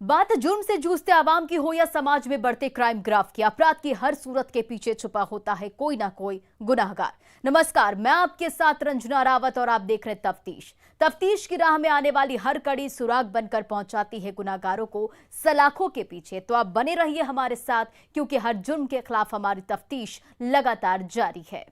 बात जुर्म से जूझते आवाम की हो या समाज में बढ़ते क्राइम ग्राफ की, अपराध की हर सूरत के पीछे छुपा होता है कोई ना कोई गुनाहगार। नमस्कार, मैं आपके साथ रंजना रावत और आप देख रहे हैं तफ्तीश। तफ्तीश की राह में आने वाली हर कड़ी सुराग बनकर पहुंचाती है गुनाहगारों को सलाखों के पीछे। तो आप बने रहिए हमारे साथ, क्योंकि हर जुर्म के खिलाफ हमारी तफ्तीश लगातार जारी है।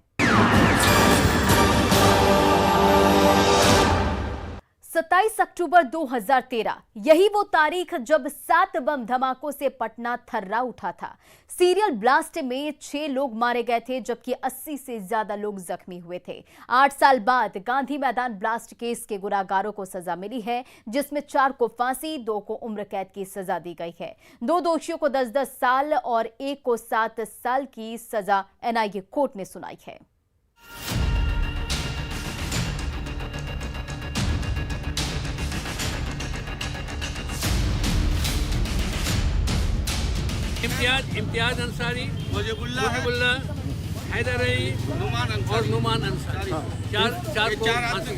27 अक्टूबर 2013 यही वो तारीख जब 7 बम धमाकों से पटना थर्रा उठा था। सीरियल ब्लास्ट में 6 लोग मारे गए थे, जबकि 80 से ज्यादा लोग जख्मी हुए थे। 8 साल बाद गांधी मैदान ब्लास्ट केस के गुनाहगारों को सजा मिली है, जिसमें 4 को फांसी, 2 को उम्र कैद की सजा दी गई है। 2 दोषियों को 10-10 साल और 1 को 7 साल की सजा एनआईए कोर्ट ने सुनाई है। इम्तियाज अंसारी, मुजीबुल्लाह, हैदर अली और नुमान अंसारी, चार को फांसी।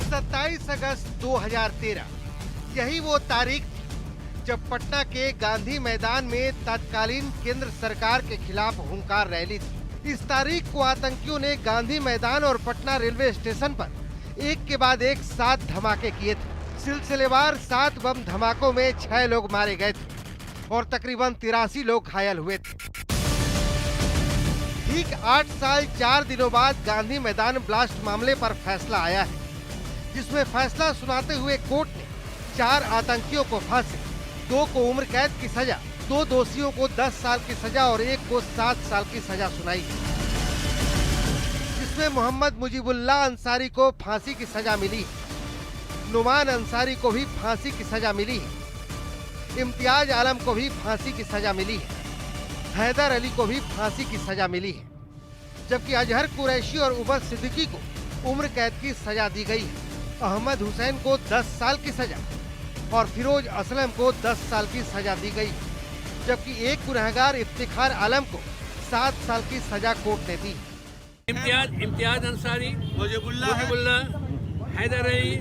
27 अगस्त 2013 यही वो तारीख जब पटना के गांधी मैदान में तत्कालीन केंद्र सरकार के खिलाफ हुंकार रैली थी। इस तारीख को आतंकियों ने गांधी मैदान और पटना रेलवे स्टेशन पर एक के बाद एक 7 धमाके किए थे। सिलसिलेवार 7 बम धमाकों में 6 लोग मारे गए थे और तकरीबन 83 लोग घायल हुए थे। ठीक 8 साल 4 दिनों बाद गांधी मैदान ब्लास्ट मामले पर फैसला आया है, जिसमें फैसला सुनाते हुए कोर्ट ने 4 आतंकियों को फांसी, 2 को उम्र कैद की सजा, 2 दोषियों को 10 साल की सजा और 1 को 7 साल की सजा सुनाई, जिसमें मोहम्मद मुजीबुल्लाह अंसारी को फांसी की सजा मिली, नुमान अंसारी को भी फांसी की सजा मिली है, इम्तियाज आलम को भी फांसी की सजा मिली है, हैदर अली को भी फांसी की सजा मिली है, जबकि अजहर कुरैशी और उमर सिद्दीकी को उम्र कैद की सजा दी गई है। अहमद हुसैन को 10 साल की सजा और फिरोज असलम को 10 साल की सजा दी गई, जबकि एक गुनहगार इफ्तिखार आलम को 7 साल की सजा कोर्ट ने दी। इम्तियाज अंसारी, मुजीबुल्लाह, हैदर अली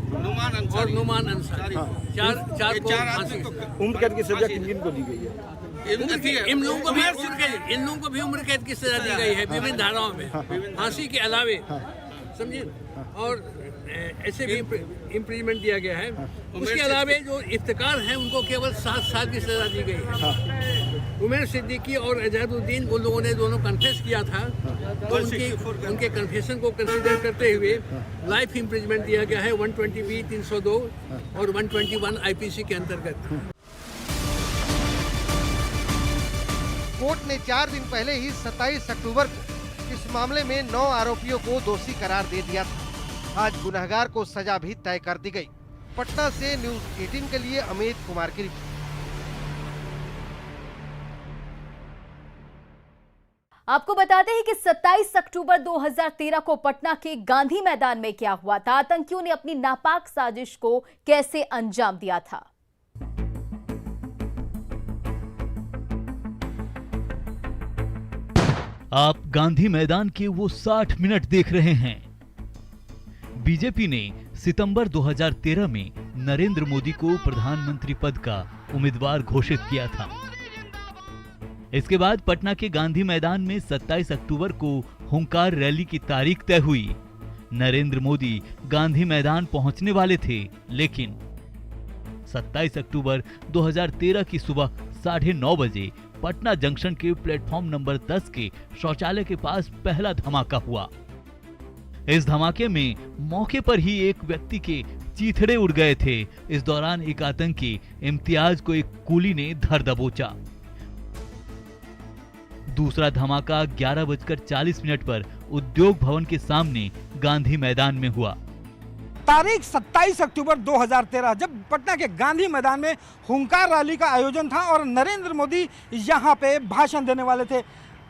और नुमान अंसारी, चार को फांसी। उम्र कैद की सजा किन को दी गई है? इन लोगों को भी उम्र कैद की सजा दी गई है विभिन्न धाराओं में, फांसी के अलावे, समझिए, और ऐसे भी इम्प्लीमेंट दिया गया है। उसके अलावे जो इफ्तिकार हैं उनको केवल 7 साल की सजा दी गई है। उमर सिद्दीकी और अजहरुद्दीन, उन लोगों ने दोनों कन्फेस किया था, तो उनके कन्फेशन को कंसीडर करते हुए लाइफ इम्प्रिजमेंट दिया गया है 120B 302 और 121 IPC के अंतर्गत। कोर्ट ने 4 दिन पहले ही 27 अक्टूबर को इस मामले में 9 आरोपियों को दोषी करार दे दिया था। आज गुनहगार को सजा भी तय कर दी गई। पटना से न्यूज़ 18 के लिए अमित कुमार की रिपोर्ट। आपको बताते हैं कि 27 अक्टूबर 2013 को पटना के गांधी मैदान में क्या हुआ था, आतंकियों ने अपनी नापाक साजिश को कैसे अंजाम दिया था। आप गांधी मैदान के वो 60 मिनट देख रहे हैं। बीजेपी ने सितंबर 2013 में नरेंद्र मोदी को प्रधानमंत्री पद का उम्मीदवार घोषित किया था। इसके बाद पटना के गांधी मैदान में 27 अक्टूबर को हुंकार रैली की तारीख तय हुई। नरेंद्र मोदी गांधी मैदान पहुंचने वाले थे, लेकिन 27 अक्टूबर 2013 की सुबह 9:30 बजे पटना जंक्शन के प्लेटफॉर्म नंबर 10 के शौचालय के पास पहला धमाका हुआ। इस धमाके में मौके पर ही एक व्यक्ति के चीथड़े उड़ गए थे। इस दौरान एक आतंकी इम्तियाज को एक कुली ने धर दबोचा। दूसरा धमाका 11:40 पर उद्योग भवन के सामने गांधी मैदान में हुआ। तारीख 27 अक्टूबर 2013 जब पटना के गांधी मैदान में हुंकार रैली का आयोजन था और नरेंद्र मोदी यहां पे भाषण देने वाले थे।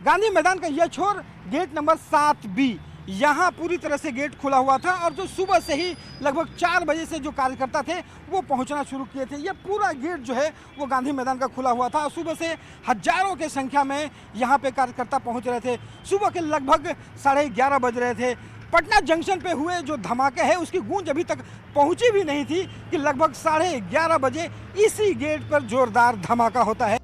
गांधी मैदान का यह छोर गेट नंबर 7B, यहाँ पूरी तरह से गेट खुला हुआ था और जो सुबह से ही लगभग 4 बजे से जो कार्यकर्ता थे वो पहुंचना शुरू किए थे। ये पूरा गेट जो है वो गांधी मैदान का खुला हुआ था और सुबह से हजारों के संख्या में यहाँ पे कार्यकर्ता पहुंच रहे थे। सुबह के लगभग 11:30 बज रहे थे। पटना जंक्शन पे हुए जो धमाके हैं उसकी गूंज अभी तक पहुंची भी नहीं थी कि लगभग 11:30 बजे इसी गेट पर जोरदार धमाका होता है।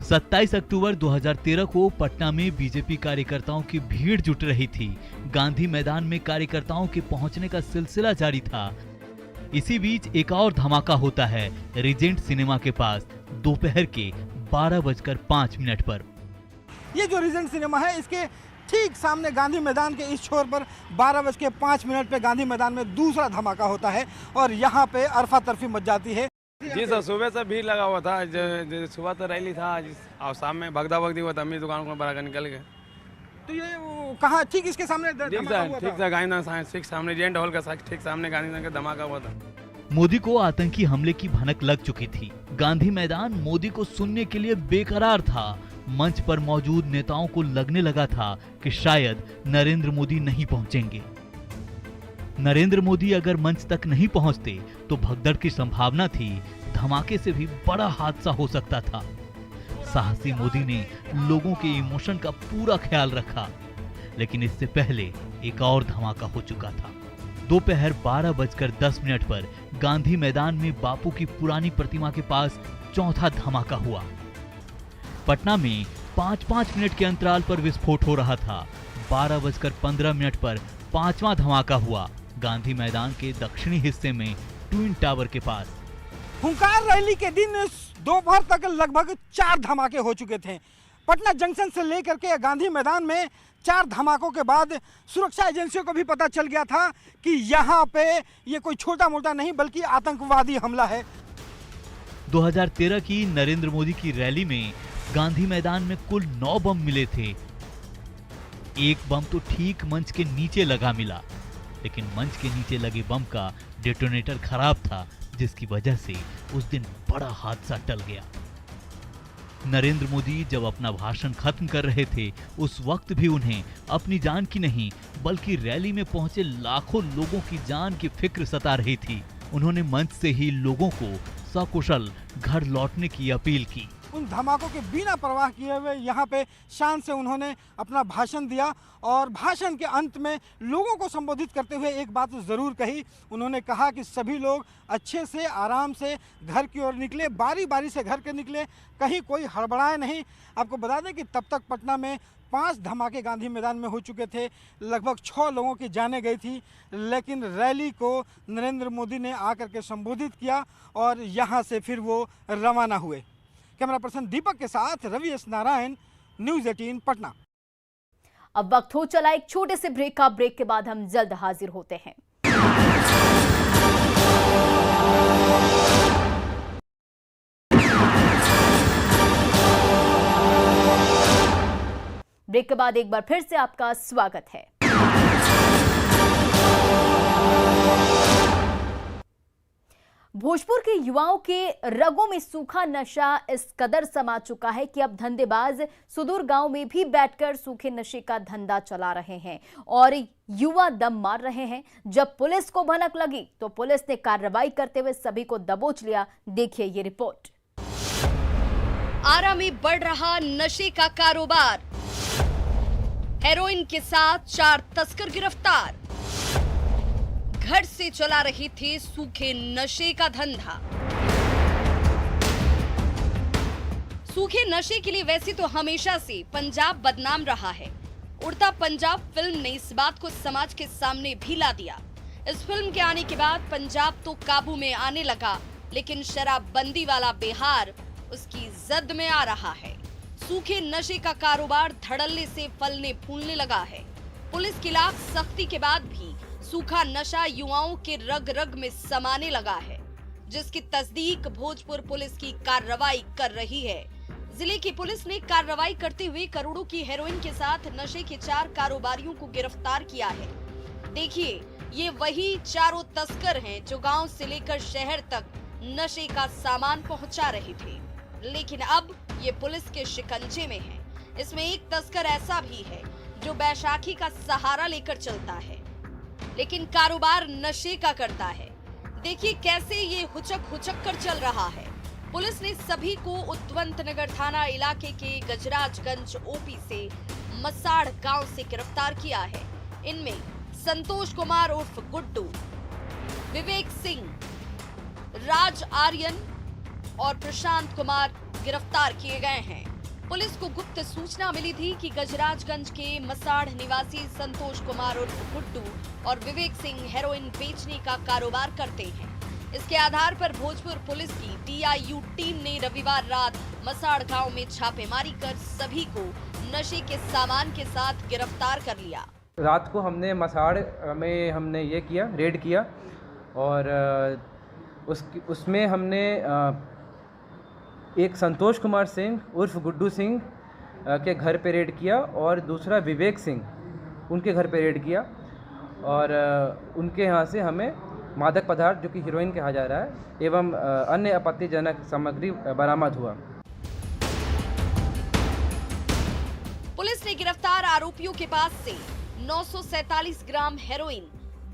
27 अक्टूबर 2013 को पटना में बीजेपी कार्यकर्ताओं की भीड़ जुट रही थी। गांधी मैदान में कार्यकर्ताओं के पहुंचने का सिलसिला जारी था। इसी बीच एक और धमाका होता है रीजेंट सिनेमा के पास दोपहर के 12:05 पर। ये जो रीजेंट सिनेमा है इसके ठीक सामने गांधी मैदान के इस छोर पर 12:05 पे गांधी मैदान में दूसरा धमाका होता है और यहाँ पे अरफा तरफी मच जाती है। जी सर, सुबह से भीड़ लगा हुआ था। सुबह तो रैली था और शाम में भगदा भगदी हुआ था। मेरी दुकान को बड़ा निकल गए। तो ये कहाँ ठीक इसके सामने ठीक था गांधी ठीक सामने जेंट हॉल का ठीक सामने गांधी का धमाका हुआ था। मोदी को आतंकी हमले की भनक लग चुकी थी। गांधी मैदान मोदी को सुनने के लिए बेकरार था। मंच पर मौजूद नेताओं को लगने लगा था कि शायद नरेंद्र मोदी नहीं पहुंचेंगे। नरेंद्र मोदी अगर मंच तक नहीं पहुंचते तो भगदड़ की संभावना थी। धमाके से भी बड़ा हादसा हो सकता था। साहसी मोदी ने लोगों के इमोशन का पूरा ख्याल रखा, लेकिन इससे पहले एक और धमाका हो चुका था। दोपहर 12:10 पर गांधी मैदान में बापू की पुरानी प्रतिमा के पास चौथा धमाका हुआ। पटना में 5-5 मिनट के अंतराल पर विस्फोट हो रहा था। 12:15 पर पांचवा धमाका हुआ गांधी मैदान के दक्षिणी हिस्से में ट्विन टावर के पास। हुंकार रैली के दिन दोपहर तक लगभग 4 धमाके हो चुके थे। पटना जंक्शन से लेकर के गांधी मैदान में 4 धमाकों के बाद सुरक्षा एजेंसियों को भी पता चल गया था कि यहाँ पे ये कोई छोटा मोटा नहीं बल्कि आतंकवादी हमला है। 2013 की नरेंद्र मोदी की रैली में गांधी मैदान में कुल 9 बम मिले थे। एक बम तो ठीक मंच के नीचे लगा मिला, लेकिन मंच के नीचे लगे बम का डेटोनेटर खराब था, जिसकी वजह से उस दिन बड़ा हादसा टल गया। नरेंद्र मोदी जब अपना भाषण खत्म कर रहे थे उस वक्त भी उन्हें अपनी जान की नहीं बल्कि रैली में पहुंचे लाखों लोगों की जान की फिक्र सता रही थी। उन्होंने मंच से ही लोगों को सकुशल घर लौटने की अपील की। उन धमाकों के बिना परवाह किए हुए यहाँ पे शान से उन्होंने अपना भाषण दिया और भाषण के अंत में लोगों को संबोधित करते हुए एक बात जरूर कही। उन्होंने कहा कि सभी लोग अच्छे से आराम से घर की ओर निकले, बारी बारी से घर के निकले, कहीं कोई हड़बड़ाए नहीं। आपको बता दें कि तब तक पटना में 5 धमाके गांधी मैदान में हो चुके थे। लगभग 6 लोगों की जानें गई थी, लेकिन रैली को नरेंद्र मोदी ने आकर के संबोधित किया और यहाँ से फिर वो रवाना हुए। कैमरा पर्सन दीपक के साथ रवि एस नारायण, न्यूज़ 18 पटना। अब वक्त हो चला एक छोटे से ब्रेक का। ब्रेक के बाद हम जल्द हाजिर होते हैं। ब्रेक के बाद एक बार फिर से आपका स्वागत है। भोजपुर के युवाओं के रगों में सूखा नशा इस कदर समा चुका है कि अब धंधेबाज सुदूर गांव में भी बैठकर सूखे नशे का धंधा चला रहे हैं और युवा दम मार रहे हैं। जब पुलिस को भनक लगी तो पुलिस ने कार्रवाई करते हुए सभी को दबोच लिया। देखिए ये रिपोर्ट। आरा में बढ़ रहा नशे का कारोबार, हेरोइन के साथ 4 तस्कर गिरफ्तार। घर से चला रही थी सूखे नशे का धंधा। सूखे नशे के लिए वैसे तो हमेशा से पंजाब बदनाम रहा है। उड़ता पंजाब फिल्म ने इस बात को समाज के सामने भी ला दिया। इस फिल्म के आने के बाद पंजाब तो काबू में आने लगा, लेकिन शराबबंदी वाला बिहार उसकी जद में आ रहा है। सूखे नशे का कारोबार धड़ल्ले से फलने फूलने लगा है। पुलिस के खिलाफ सख्ती के बाद भी सूखा नशा युवाओं के रग रग में समाने लगा है, जिसकी तस्दीक भोजपुर पुलिस की कार्रवाई कर रही है। जिले की पुलिस ने कार्रवाई करते हुए करोड़ों की हेरोइन के साथ नशे के 4 कारोबारियों को गिरफ्तार किया है। देखिए, ये वही चारों तस्कर हैं जो गांव से लेकर शहर तक नशे का सामान पहुंचा रहे थे, लेकिन अब ये पुलिस के शिकंजे में है। इसमें एक तस्कर ऐसा भी है जो बैसाखी का सहारा लेकर चलता है, लेकिन कारोबार नशे का करता है। देखिए कैसे ये हुचक कर चल रहा है। पुलिस ने सभी को उत्तवंत नगर थाना इलाके के गजराजगंज ओपी से मसाड़ गांव से गिरफ्तार किया है। इनमें संतोष कुमार उर्फ गुड्डू, विवेक सिंह, राज आर्यन और प्रशांत कुमार गिरफ्तार किए गए हैं। पुलिस को गुप्त सूचना मिली थी कि गजराजगंज के मसाढ़ निवासी संतोष कुमार उर्फ गुड्डू और विवेक सिंह हेरोइन बेचने का कारोबार करते हैं। इसके आधार पर भोजपुर पुलिस की टीआईयू टीम ने रविवार रात मसाढ़ गांव में छापेमारी कर सभी को नशे के सामान के साथ गिरफ्तार कर लिया। रात को हमने मसाढ़ में हमने ये किया, रेड किया और उसमें हमने एक संतोष कुमार सिंह उर्फ गुड्डू सिंह के घर पे रेड किया और दूसरा विवेक सिंह उनके घर पे रेड किया और उनके यहाँ से हमें मादक पदार्थ जो कि हीरोइन कहा जा रहा है एवं अन्य आपत्तिजनक सामग्री बरामद हुआ। पुलिस ने गिरफ्तार आरोपियों के पास से 947 ग्राम हेरोइन,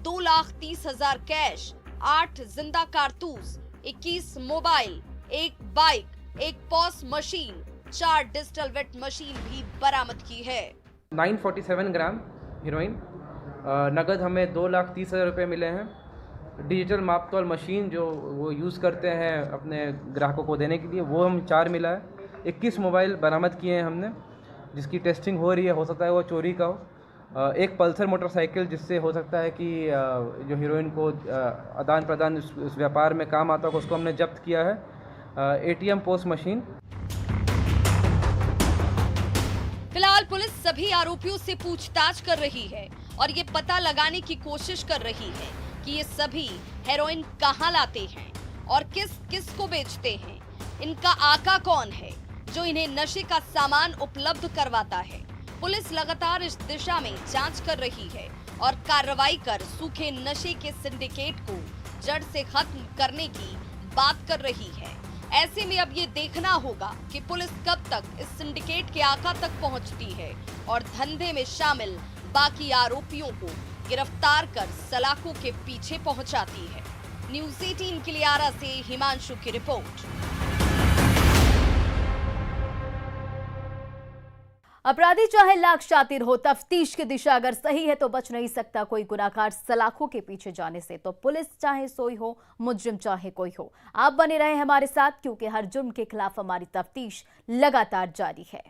2,30,000 कैश, 8 जिंदा कारतूस, 21 mobile, 1 bike, 1 POS machine, 4 digital weight machine भी बरामद की है। 947 ग्राम हीरोइन, नगद हमें 2,30,000 रुपये मिले हैं। डिजिटल मापतौल मशीन जो वो यूज़ करते हैं अपने ग्राहकों को देने के लिए वो हम 4 मिला है। 21 मोबाइल बरामद किए हैं हमने जिसकी टेस्टिंग हो रही है, हो सकता है वो चोरी का हो। एक पल्सर मोटरसाइकिल जिससे हो सकता है कि जो हीरोइन को आदान प्रदान उस व्यापार में काम आता हो उसको हमने जब्त किया है। ATM post machine. फिलहाल पुलिस सभी आरोपियों से पूछताछ कर रही है और ये पता लगाने की कोशिश कर रही है कि ये सभी हेरोइन कहां लाते हैं और किस किस को बेचते हैं। इनका आका कौन है जो इन्हें नशे का सामान उपलब्ध करवाता है। पुलिस लगातार इस दिशा में जांच कर रही है और कार्रवाई कर सूखे नशे के सिंडिकेट को जड़ से खत्म करने की बात कर रही है। ऐसे में अब ये देखना होगा कि पुलिस कब तक इस सिंडिकेट के आका तक पहुंचती है और धंधे में शामिल बाकी आरोपियों को गिरफ्तार कर सलाखों के पीछे पहुंचाती है। न्यूज़ 18 के लिए आरा से हिमांशु की रिपोर्ट। अपराधी चाहे लाख शातिर हो, तफ्तीश की दिशा अगर सही है तो बच नहीं सकता कोई गुनाहगार सलाखों के पीछे जाने से। तो पुलिस चाहे सोई हो, मुजरिम चाहे कोई हो, आप बने रहे हमारे साथ क्योंकि हर जुर्म के खिलाफ हमारी तफ्तीश लगातार जारी है।